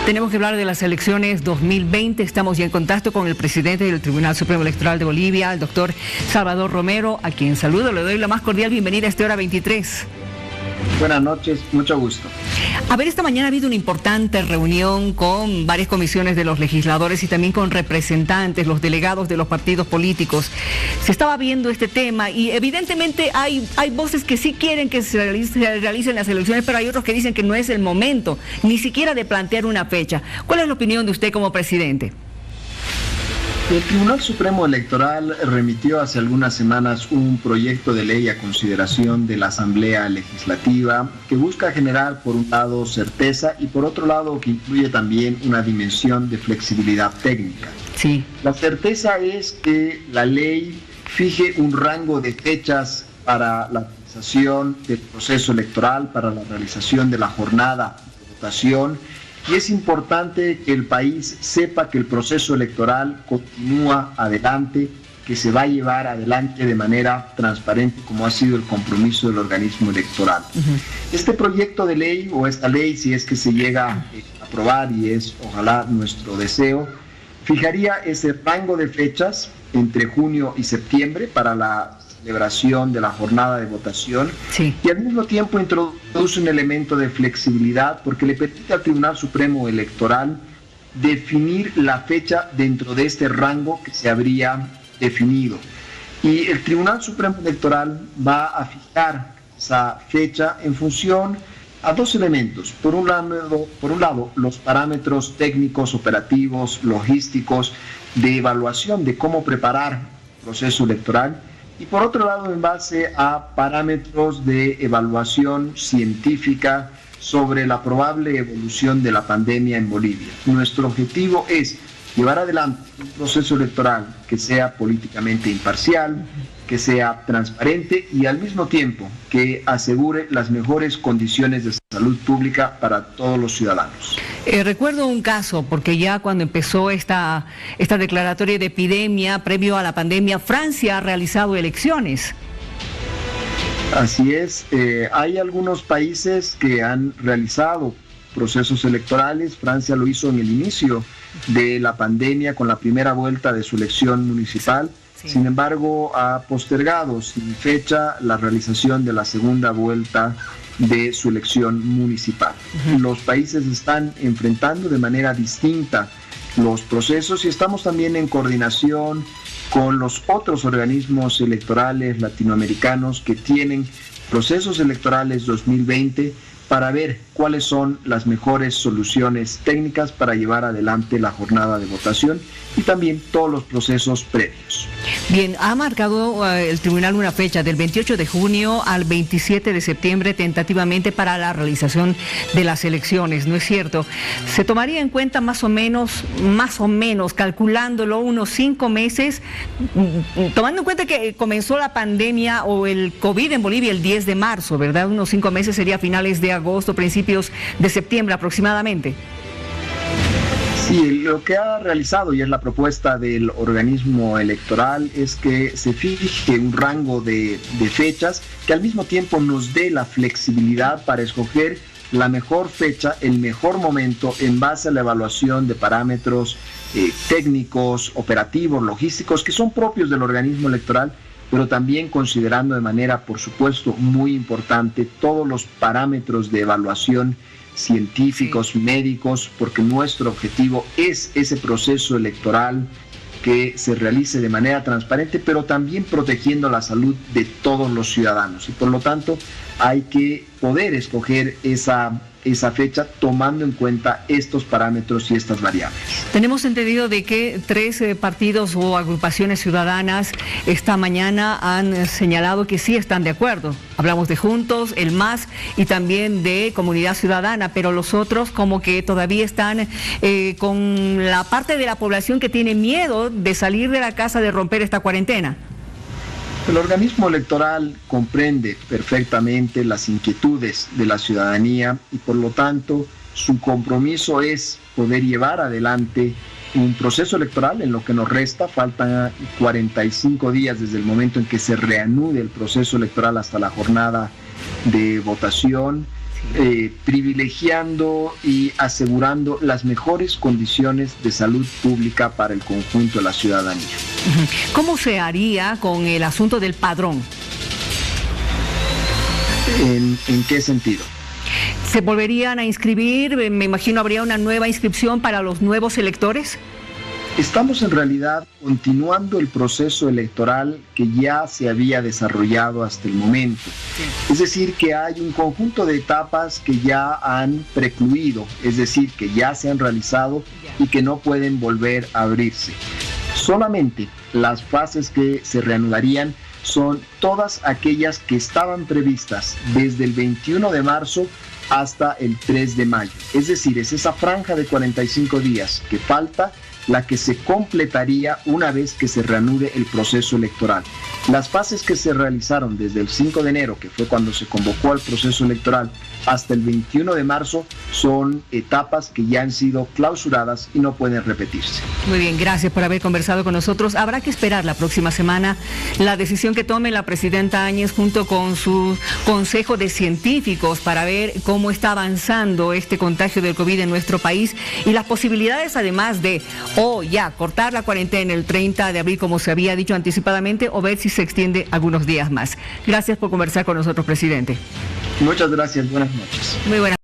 Tenemos que hablar de las elecciones 2020. Estamos ya en contacto con el presidente del Tribunal Supremo Electoral de Bolivia, el doctor Salvador Romero, a quien saludo. Le doy la más cordial bienvenida a esta hora 23. Buenas noches, mucho gusto. A ver, esta mañana ha habido una importante reunión con varias comisiones de los legisladores y también con representantes, los delegados de los partidos políticos. Se estaba viendo este tema y evidentemente hay voces que sí quieren que se realicen las elecciones, pero hay otros que dicen que no es el momento, ni siquiera de plantear una fecha. ¿Cuál es la opinión de usted como presidente? El Tribunal Supremo Electoral remitió hace algunas semanas un proyecto de ley a consideración de la Asamblea Legislativa que busca generar, por un lado, certeza y, por otro lado, que incluye también una dimensión de flexibilidad técnica. Sí. La certeza es que la ley fije un rango de fechas para la realización del proceso electoral, para la realización de la jornada de votación. Y es importante que el país sepa que el proceso electoral continúa adelante, que se va a llevar adelante de manera transparente, como ha sido el compromiso del organismo electoral. Este proyecto de ley, o esta ley, si es que se llega a aprobar, y es ojalá nuestro deseo, fijaría ese rango de fechas entre junio y septiembre para la celebración de la jornada de votación, sí, y al mismo tiempo introduce un elemento de flexibilidad porque le permite al Tribunal Supremo Electoral definir la fecha dentro de este rango que se habría definido. Y el Tribunal Supremo Electoral va a fijar esa fecha en función a dos elementos. Por un lado, los parámetros técnicos, operativos, logísticos, de evaluación de cómo preparar el proceso electoral, y por otro lado, en base a parámetros de evaluación científica sobre la probable evolución de la pandemia en Bolivia. Nuestro objetivo es llevar adelante un proceso electoral que sea políticamente imparcial, que sea transparente y al mismo tiempo que asegure las mejores condiciones de salud pública para todos los ciudadanos. Recuerdo un caso, porque ya cuando empezó esta declaratoria de epidemia, previo a la pandemia, Francia ha realizado elecciones. Así es, hay algunos países que han realizado procesos electorales. Francia lo hizo en el inicio de la pandemia con la primera vuelta de su elección municipal. Sí. Sin embargo, ha postergado sin fecha la realización de la segunda vuelta de su elección municipal. Los países están enfrentando de manera distinta los procesos y estamos también en coordinación con los otros organismos electorales latinoamericanos que tienen procesos electorales 2020 para ver cuáles son las mejores soluciones técnicas para llevar adelante la jornada de votación y también todos los procesos previos. Bien, ha marcado el tribunal una fecha del 28 de junio al 27 de septiembre tentativamente para la realización de las elecciones, ¿no es cierto? Se tomaría en cuenta más o menos, calculándolo, unos 5 meses, tomando en cuenta que comenzó la pandemia o el COVID en Bolivia el 10 de marzo, ¿verdad? Unos 5 meses sería finales de agosto, principios de septiembre aproximadamente. Sí, lo que ha realizado, y es la propuesta del organismo electoral, es que se fije un rango de fechas que al mismo tiempo nos dé la flexibilidad para escoger la mejor fecha, el mejor momento en base a la evaluación de parámetros técnicos, operativos, logísticos, que son propios del organismo electoral, pero también considerando de manera, por supuesto, muy importante todos los parámetros de evaluación científicos, médicos, porque nuestro objetivo es ese proceso electoral que se realice de manera transparente, pero también protegiendo la salud de todos los ciudadanos. Y por lo tanto, hay que poder escoger esa fecha tomando en cuenta estos parámetros y estas variables. Tenemos entendido de que 3 partidos o agrupaciones ciudadanas esta mañana han señalado que sí están de acuerdo. Hablamos de Juntos, el MAS y también de Comunidad Ciudadana, pero los otros como que todavía están con la parte de la población que tiene miedo de salir de la casa, de romper esta cuarentena. El organismo electoral comprende perfectamente las inquietudes de la ciudadanía y por lo tanto su compromiso es poder llevar adelante un proceso electoral. En lo que nos resta, faltan 45 días desde el momento en que se reanude el proceso electoral hasta la jornada de votación. privilegiando y asegurando las mejores condiciones de salud pública para el conjunto de la ciudadanía. ¿Cómo se haría con el asunto del padrón? ¿En qué sentido? ¿Se volverían a inscribir? Me imagino habría una nueva inscripción para los nuevos electores. Estamos en realidad continuando el proceso electoral que ya se había desarrollado hasta el momento. Sí. Es decir, que hay un conjunto de etapas que ya han precluido, es decir, que ya se han realizado y que no pueden volver a abrirse. Solamente las fases que se reanudarían son todas aquellas que estaban previstas desde el 21 de marzo hasta el 3 de mayo. Es decir, es esa franja de 45 días que falta la que se completaría una vez que se reanude el proceso electoral. Las fases que se realizaron desde el 5 de enero, que fue cuando se convocó al proceso electoral, hasta el 21 de marzo, son etapas que ya han sido clausuradas y no pueden repetirse. Muy bien, gracias por haber conversado con nosotros. Habrá que esperar la próxima semana la decisión que tome la presidenta Áñez junto con su consejo de científicos para ver cómo está avanzando este contagio del COVID en nuestro país y las posibilidades además de ya cortar la cuarentena el 30 de abril como se había dicho anticipadamente o ver si se extiende algunos días más. Gracias por conversar con nosotros, presidente. Muchas gracias, buenas noches. Muy buenas.